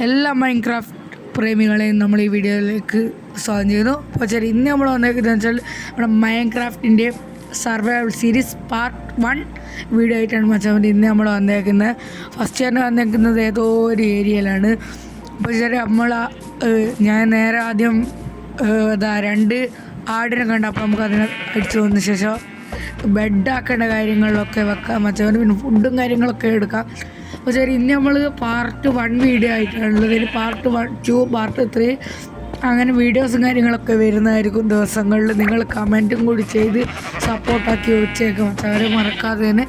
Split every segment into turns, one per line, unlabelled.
എല്ലാ മൈൻക്രാഫ്റ്റ് പ്രേമികളെയും നമ്മൾ ഈ വീഡിയോയിലേക്ക് സ്വാഗതം ചെയ്യുന്നു. അപ്പോൾ ശരി, ഇന്ന് നമ്മൾ വന്നേക്കുന്നത് വെച്ചാൽ നമ്മുടെ മൈൻക്രാഫ്റ്റിൻ്റെ സർവൈവൽ സീരീസ് പാർട്ട് 1 വീഡിയോ ആയിട്ടാണ് മച്ചാൻ ഇന്ന് നമ്മൾ വന്നേക്കുന്നത്. ഫസ്റ്റ് തന്നെ വന്നേക്കുന്നത് ഏതോ ഒരു ഏരിയയിലാണ്. അപ്പോൾ ശരി, ഞാൻ നേരെ ആദ്യം 2 ആടിനെ കണ്ടു. അപ്പോൾ നമുക്ക് അതിനെ അടിച്ചു വന്ന ശേഷം ബെഡാക്കേണ്ട കാര്യങ്ങളിലൊക്കെ വെക്കാം മച്ചാൻ, പിന്നെ ഫുഡും കാര്യങ്ങളൊക്കെ എടുക്കാം. അപ്പോൾ ശരി, ഇന്ന് നമ്മൾ പാർട്ട് 1 വീഡിയോ ആയിട്ടുള്ളത്. ഇതിൽ പാർട്ട് 1, 2, പാർട്ട് 3 അങ്ങനെ വീഡിയോസും കാര്യങ്ങളൊക്കെ വരുന്നതായിരിക്കും ദിവസങ്ങളിൽ. നിങ്ങൾ കമൻറ്റും കൂടി ചെയ്ത് സപ്പോർട്ടാക്കി വെച്ചേക്കും. അവരെ മറക്കാതെ തന്നെ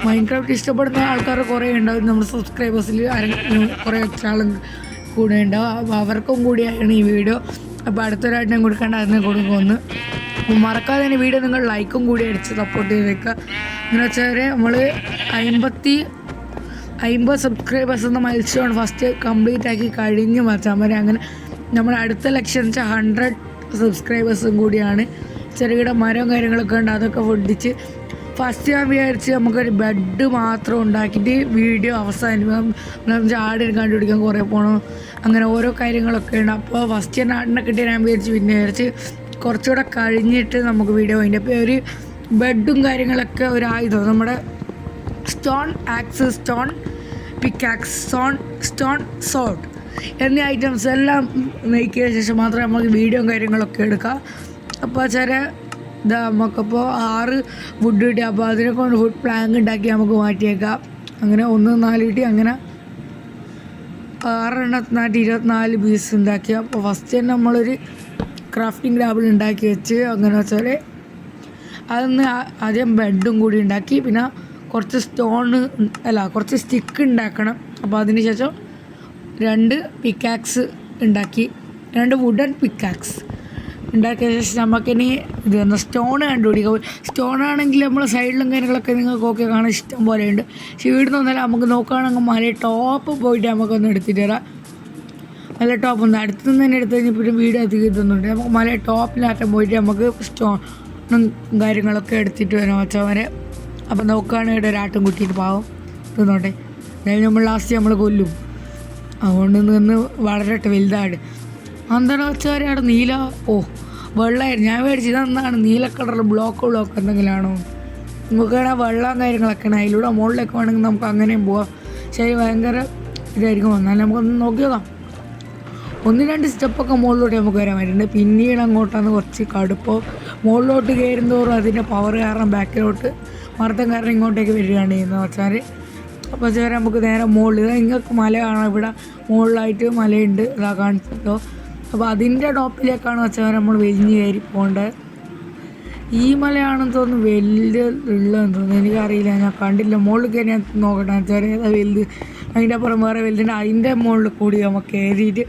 മൈൻക്രാഫ്റ്റ് ഇഷ്ടപ്പെടുന്ന ആൾക്കാർ കുറേ ഉണ്ടാവും. നമ്മുടെ സബ്സ്ക്രൈബേഴ്സിൽ കുറേ ആളും കൂടെ ഉണ്ടാവും. അപ്പോൾ അവർക്കും കൂടിയാണ് ഈ വീഡിയോ. അപ്പോൾ അടുത്തൊരാട്ടിനെ കൊടുക്കേണ്ട അതിനെ കൊടുക്കുമെന്ന്. അപ്പോൾ മറക്കാതെ തന്നെ വീഡിയോ നിങ്ങൾ ലൈക്കും കൂടി അടിച്ച് സപ്പോർട്ട് ചെയ്ത് വെക്കുക. എന്ന് വെച്ചാൽ നമ്മൾ 50 സബ്സ്ക്രൈബേഴ്സ് എന്ന മൈൽസ്റ്റോൺ ഫസ്റ്റ് കംപ്ലീറ്റ് ആക്കി കഴിഞ്ഞു മച്ചാൻ വരെ. അങ്ങനെ നമ്മുടെ അടുത്ത ലക്ഷ്യം എന്ന് വെച്ചാൽ 100 സബ്സ്ക്രൈബേഴ്സും കൂടിയാണ്. ചെറുകിട മരവും കാര്യങ്ങളൊക്കെ ഉണ്ട്, അതൊക്കെ പൊട്ടിച്ച് ഫസ്റ്റ് ഞാൻ വിചാരിച്ച് നമുക്കൊരു ബെഡ് മാത്രം ഉണ്ടാക്കിയിട്ട് വീഡിയോ അവസാനിപ്പിക്കാം. ആടിനെ കണ്ടുപിടിക്കാൻ കുറേ പോകണം, അങ്ങനെ ഓരോ കാര്യങ്ങളൊക്കെ ഉണ്ട്. അപ്പോൾ ഫസ്റ്റ് ഞാൻ ആടിനെ കിട്ടിയ ഞാൻ വിചാരിച്ച്, പിന്നെ വിചാരിച്ച് കുറച്ചുകൂടെ കഴിഞ്ഞിട്ട് നമുക്ക് വീഡിയോ അതിൻ്റെ അപ്പോൾ ഒരു ബെഡും കാര്യങ്ങളൊക്കെ ഒരു ആയുധം, നമ്മുടെ stone axe, stone pickaxe, stone sword എന്നീ ഐറ്റംസ് എല്ലാം മേക്കിയ ശേഷം മാത്രമേ നമുക്ക് വീഡിയോ കാര്യങ്ങളൊക്കെ എടുക്കാം. അപ്പോൾ നമുക്കപ്പോൾ 6 വുഡ് കിട്ടി. അപ്പോൾ അതിനെ കൊണ്ട് വുഡ് പ്ലാങ്ക് ഉണ്ടാക്കി നമുക്ക് മാറ്റിയേക്കാം. അങ്ങനെ 1, 4 കിട്ടി. അങ്ങനെ 6 എണ്ണത്തിനായിട്ട് 24 പീസ് ഉണ്ടാക്കി. അപ്പോൾ ഫസ്റ്റ് തന്നെ നമ്മളൊരു ക്രാഫ്റ്റിംഗ് ടേബിൾ ഉണ്ടാക്കി വെച്ച്, അങ്ങനെ വെച്ചാൽ അതൊന്ന് ആദ്യം ബെഡും കൂടി ഉണ്ടാക്കി, പിന്നെ കുറച്ച് കുറച്ച് സ്റ്റിക്ക് ഉണ്ടാക്കണം. അപ്പോൾ അതിന് ശേഷം 2 പിക്കാക്സ് ഉണ്ടാക്കി, 2 വുഡൻ പിക്കാക്സ് ഉണ്ടാക്കിയ ശേഷം നമുക്കിനി സ്റ്റോൺ കണ്ടുപിടിക്കാം. സ്റ്റോണാണെങ്കിൽ നമ്മൾ സൈഡിലും കാര്യങ്ങളൊക്കെ നിങ്ങൾക്ക് കാണാൻ ഇഷ്ടം പോലെ ഉണ്ട്. പക്ഷേ ഇവിടുന്ന് വന്നാൽ നമുക്ക് നോക്കുകയാണെങ്കിൽ മല ടോപ്പ് പോയിട്ട് നമുക്കൊന്ന് എടുത്തിട്ട് തരാം. മല ടോപ്പ് ഒന്ന് അടുത്ത് നിന്ന് തന്നെ എടുത്ത് കഴിഞ്ഞപ്പോൾ ഒരു വീഡിയോ എത്തിക്കുന്നുണ്ട്. നമുക്ക് മല ടോപ്പിലാറ്റം പോയിട്ട് നമുക്ക് സ്റ്റോണും കാര്യങ്ങളൊക്കെ എടുത്തിട്ട് വരാം വെച്ചവരെ. അപ്പോൾ നോക്കുകയാണെങ്കിൽ ഇവിടെ ഒരാട്ടും കുട്ടിയിട്ട് പാവം തിന്നോട്ടെ. അതായത് നമ്മൾ ലാസ്റ്റ് നമ്മൾ കൊല്ലും, അതുകൊണ്ട് നിന്ന് വളരട്ടെ വലുതാട്. എന്താണ് വെച്ചാൽ അവിടെ വെള്ളമായിരുന്നു. ഞാൻ മേടിച്ച് ഇതെന്താണ് നീല കളറിൽ ബ്ലോക്ക് എന്തെങ്കിലാണോ? നമുക്കിവിടെ വെള്ളം കാര്യങ്ങളൊക്കെയാണ്. അതിലൂടെ മുകളിലേക്ക് വേണമെങ്കിൽ നമുക്ക് അങ്ങനെയും പോവാം. ശരി, ഭയങ്കര ഇതായിരിക്കും. വന്നാൽ നമുക്കൊന്ന് നോക്കി നോക്കാം. 1-2 സ്റ്റെപ്പൊക്കെ മുകളിലോട്ട് നമുക്ക് വരാൻ പറ്റുന്നുണ്ട്. പിന്നീട് അങ്ങോട്ടാണ് കുറച്ച് കടുപ്പോൾ. മുകളിലോട്ട് കയറുന്നതോറും അതിൻ്റെ പവർ കാരണം ബാക്കിലോട്ട് മർദ്ദം കാരണം ഇങ്ങോട്ടേക്ക് വരികയാണ് ചെയ്യുന്നത് വെച്ചാൽ. അപ്പോൾ ചേരാൻ നമുക്ക് നേരെ മുകളിൽ നിങ്ങൾക്ക് മല കാണാം. ഇവിടെ മുകളിലായിട്ട് മലയുണ്ട്, ഇതാ കാണിച്ചോ. അപ്പോൾ അതിൻ്റെ ടോപ്പിലേക്കാണ് വെച്ചാൽ നമ്മൾ വലിഞ്ഞ് കയറി പോകേണ്ടത്. ഈ മലയാണെന്ന് തോന്നുന്നു വലുതുള്ളതെന്ന് തോന്നുന്നു, എനിക്കറിയില്ല, ഞാൻ കണ്ടില്ല. മുകളിൽ കയറി ഞാൻ നോക്കട്ടെ വെച്ചാൽ ഏതാ വലുത്. അതിൻ്റെ അപ്പുറം വേറെ വലുതുണ്ട്. അതിൻ്റെ മുകളിൽ കൂടി നമുക്ക് കയറിയിട്ട്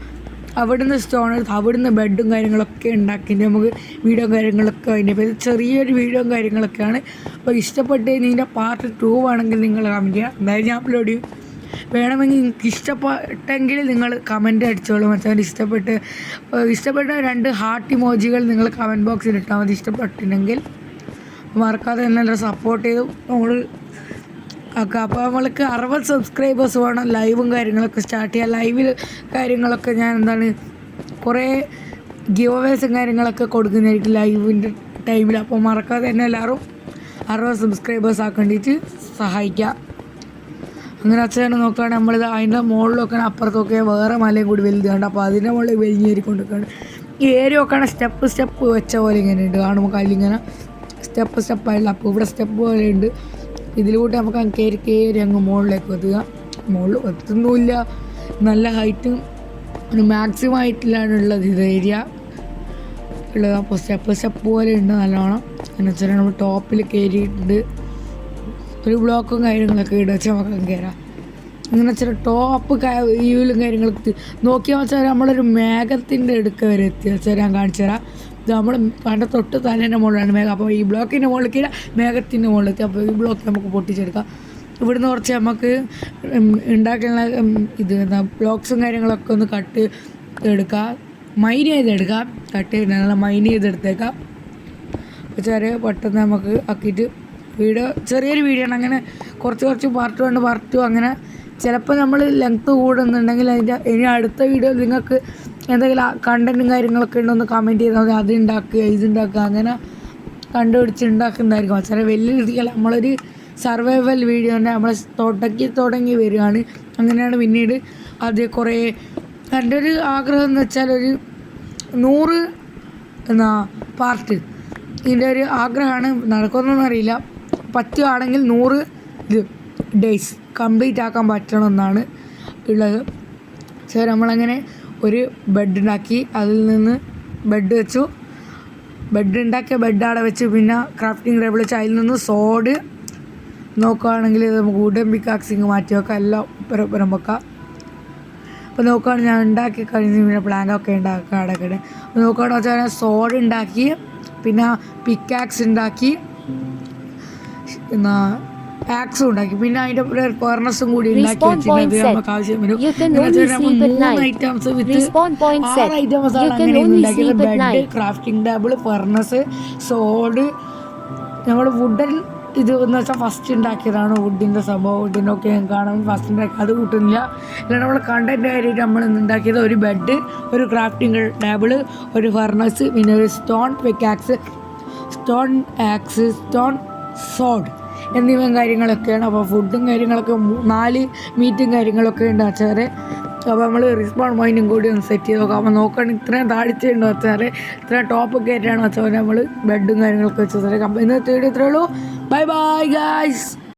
അവിടുന്ന് സ്റ്റോൺ എടുത്ത് അവിടുന്ന് ബെഡും കാര്യങ്ങളൊക്കെ ഉണ്ടാക്കിയിട്ട് നമുക്ക് വീഡിയോ കാര്യങ്ങളൊക്കെ അതിൻ്റെ പേര് ചെറിയൊരു വീഡിയോ കാര്യങ്ങളൊക്കെയാണ്. അപ്പോൾ ഇഷ്ടപ്പെട്ട് ഇതിൻ്റെ പാർട്ട് 2 വേണമെങ്കിൽ നിങ്ങൾ കമൻറ്റ് ചെയ്യുക. എന്തായാലും ഞാൻ അപ്ലോഡ് ചെയ്യും. വേണമെങ്കിൽ നിങ്ങൾക്ക് ഇഷ്ടപ്പെട്ടെങ്കിൽ നിങ്ങൾ കമൻറ്റ് അടിച്ചോളൂ മച്ചാൻ. ഇഷ്ടപ്പെട്ട 2 ഹാർട്ട് ഇമോജികൾ നിങ്ങൾ കമൻറ്റ് ബോക്സിൽ ഇട്ടാൽ മതി ഇഷ്ടപ്പെട്ടിട്ടുണ്ടെങ്കിൽ. മറക്കാതെ തന്നെ സപ്പോർട്ട് ചെയ്ത് നമ്മൾ ആക്കാം. അപ്പോൾ നമ്മൾക്ക് 60 സബ്സ്ക്രൈബേഴ്സ് വേണം. ലൈവും കാര്യങ്ങളൊക്കെ സ്റ്റാർട്ട് ചെയ്യാം. ലൈവിൽ കാര്യങ്ങളൊക്കെ ഞാൻ കുറേ ഗിവ് അവേസും കാര്യങ്ങളൊക്കെ കൊടുക്കുന്നതായിരിക്കും ലൈവിൻ്റെ ടൈമിൽ. അപ്പോൾ മറക്കാതെ തന്നെ എല്ലാവരും 60 സബ്സ്ക്രൈബേഴ്സ് ആക്കേണ്ടിയിട്ട് സഹായിക്കാം. അങ്ങനെ അച്ഛനെ നോക്കുകയാണെങ്കിൽ നമ്മളിത് അതിൻ്റെ മുകളിലൊക്കെ അപ്പുറത്തൊക്കെ വേറെ മലയും കൂടി വലുതാണ്. അപ്പോൾ അതിൻ്റെ മുകളിൽ വലിഞ്ഞേരിക്കൊണ്ടിരിക്കുകയാണ്. ഈ ഏരിയ നോക്കുകയാണ് സ്റ്റെപ്പ് വെച്ച പോലെ ഇങ്ങനെ ഉണ്ട്. കാണുമ്പോൾ കല്ലിങ്ങനെ സ്റ്റെപ്പായില്ല. അപ്പോൾ ഇവിടെ സ്റ്റെപ്പ് പോലെ ഉണ്ട്. ഇതിലൂടെ നമുക്ക് കയറി അങ്ങ് മുകളിലേക്ക് എത്തുക. മുകളിൽ എത്തുന്നുമില്ല, നല്ല ഹൈറ്റും ഒരു മാക്സിമം ഹൈറ്റിലാണ് ഉള്ളത് ഇത് ഏരിയ ഉള്ളത്. അപ്പോൾ സ്റ്റെപ്പ് പോലെ ഉണ്ട് നല്ലോണം. എന്ന് വെച്ചാൽ നമ്മൾ ടോപ്പിൽ കയറിയിട്ടുണ്ട്. ഒരു ബ്ലോക്കും കാര്യങ്ങളൊക്കെ ഇട വെച്ചാൽ നമുക്ക് കയറാം. അങ്ങനെ വെച്ചാൽ ടോപ്പ് വ്യൂവിലും കാര്യങ്ങളൊക്കെ നോക്കിയാൽ വെച്ചാൽ നമ്മളൊരു മേഘത്തിൻ്റെ അടുക്ക വരെ എത്തി വെച്ചാൽ ഞാൻ കാണിച്ചു തരാം. ഇത് നമ്മൾ പണ്ട് തൊട്ട് തലേൻ്റെ മുകളിലാണ് മേഘം. അപ്പോൾ ഈ ബ്ലോക്കിൻ്റെ മുകളിൽ കയറാം, മേഘത്തിൻ്റെ മുകളിലെത്തി. അപ്പോൾ ഈ ബ്ലോക്ക് നമുക്ക് പൊട്ടിച്ചെടുക്കാം. ഇവിടുന്ന് കുറച്ച് നമുക്ക് ഉണ്ടാക്കുന്ന ബ്ലോക്സും കാര്യങ്ങളൊക്കെ ഒന്ന് കട്ട് എടുക്കാം, മൈൻ ചെയ്തെടുക്കാം. കട്ട് ചെയ്ത് നല്ല മൈൻ ചെയ്തെടുത്തേക്കാം. ചെറിയ പെട്ടെന്ന് നമുക്ക് ആക്കിയിട്ട് ചെറിയൊരു വീഡിയോ ആണ്. അങ്ങനെ കുറച്ച് പാർട്ട് 1 പാർട്ട് 2 അങ്ങനെ ചിലപ്പോൾ നമ്മൾ ലെങ്ത്ത് കൂടുന്നുണ്ടെങ്കിൽ അതിൻ്റെ ഇനി അടുത്ത വീഡിയോ നിങ്ങൾക്ക് എന്തെങ്കിലും കണ്ടൻറ്റും കാര്യങ്ങളൊക്കെ ഉണ്ടോയെന്ന് കമൻറ്റ് ചെയ്താൽ മതി. അത് ഉണ്ടാക്കുക ഇതുണ്ടാക്കുക അങ്ങനെ കണ്ടുപിടിച്ച് ഉണ്ടാക്കുന്നതായിരിക്കും. ചില വലിയ രീതിയിൽ നമ്മളൊരു സർവൈവൽ വീഡിയോ തന്നെ നമ്മൾ തുടങ്ങി വരികയാണ്. അങ്ങനെയാണ് പിന്നീട് അത് കുറേ എൻ്റെ ഒരു ആഗ്രഹം എന്ന് വെച്ചാൽ ഒരു 100 പാർട്ട് ഇതിൻ്റെ ഒരു ആഗ്രഹമാണ്. നടക്കുമെന്നൊന്നും അറിയില്ല. പറ്റുകയാണെങ്കിൽ 100 ഡേയ്സ് കംപ്ലീറ്റ് ആക്കാൻ പറ്റണമെന്നാണ് ഉള്ളത്. സോ നമ്മളങ്ങനെ ഒരു ബെഡ് ഉണ്ടാക്കി, അതിൽ നിന്ന് ബെഡ് വെച്ചു. ബെഡ് ഉണ്ടാക്കിയ ബെഡ് അവിടെ വെച്ച് പിന്നെ ക്രാഫ്റ്റിംഗ് ടേബിൾ വെച്ച് അതിൽ നിന്ന് സോഡ് നോക്കുകയാണെങ്കിൽ നമുക്ക് വുഡൻ പിക്കാക്സിങ് മാറ്റി വെക്കാം, എല്ലാം ഒപ്പരം വെക്കാം. അപ്പോൾ നോക്കുകയാണെങ്കിൽ ഞാൻ ഉണ്ടാക്കി കഴിഞ്ഞ് പിന്നെ പ്ലാങ്കൊക്കെ ഉണ്ടാക്കുക അടക്കടെ. അപ്പോൾ നോക്കുകയാണെന്ന് വെച്ചാൽ സോഡ് ഉണ്ടാക്കി, പിന്നെ പിക്കാക്സ് ഉണ്ടാക്കി, ആക്സും ഉണ്ടാക്കി, പിന്നെ അതിൻ്റെ ഫർണസും കൂടി ഉണ്ടാക്കി വെച്ചിട്ടുണ്ട്. നമുക്ക് ആവശ്യം വരും. 3 ഐറ്റംസ് വിത്ത് 6 ഐറ്റംസാണ് അങ്ങനെ ഉണ്ടാക്കിയത്. Bed, crafting table, furnace, sword. നമ്മൾ വുഡൻ ഇത് എന്ന് വെച്ചാൽ ഫസ്റ്റ് ഉണ്ടാക്കിയതാണ്. വുഡിൻ്റെ സംഭവം വുഡിൻ്റെ ഒക്കെ കാണാൻ ഫസ്റ്റ് ഉണ്ടാക്കി അത് കൂട്ടുന്നില്ല. അല്ലാണ്ട് നമ്മൾ കണ്ടൻറ്റ് കാര്യമായിട്ട് നമ്മൾ ഉണ്ടാക്കിയത് ഒരു ബെഡ്, ഒരു ക്രാഫ്റ്റിംഗ് ടേബിൾ, ഒരു ഫർണസ്, പിന്നെ ഒരു stone pickaxe, stone axe, stone sword എന്നിവ കാര്യങ്ങളൊക്കെയാണ്. അപ്പോൾ ഫുഡും കാര്യങ്ങളൊക്കെ 4 മീറ്റും കാര്യങ്ങളൊക്കെ ഉണ്ട് വെച്ചാൽ. അപ്പോൾ നമ്മൾ റിസ്പോൺ പോയിൻറ്റും കൂടി ഒന്ന് സെറ്റ് ചെയ്ത് നോക്കാം. അപ്പോൾ നോക്കുകയാണെങ്കിൽ ഇത്രയും താഴ്ചയുണ്ട് വെച്ചാൽ, ഇത്രയും ടോപ്പൊക്കെ ആയിട്ടാണ് വെച്ചാൽ നമ്മൾ ബെഡും കാര്യങ്ങളൊക്കെ വെച്ചാൽ. അപ്പോൾ ഇന്നത്തെ വീഡിയോ ഇത്രയേ ഉള്ളൂ. Bye bye guys.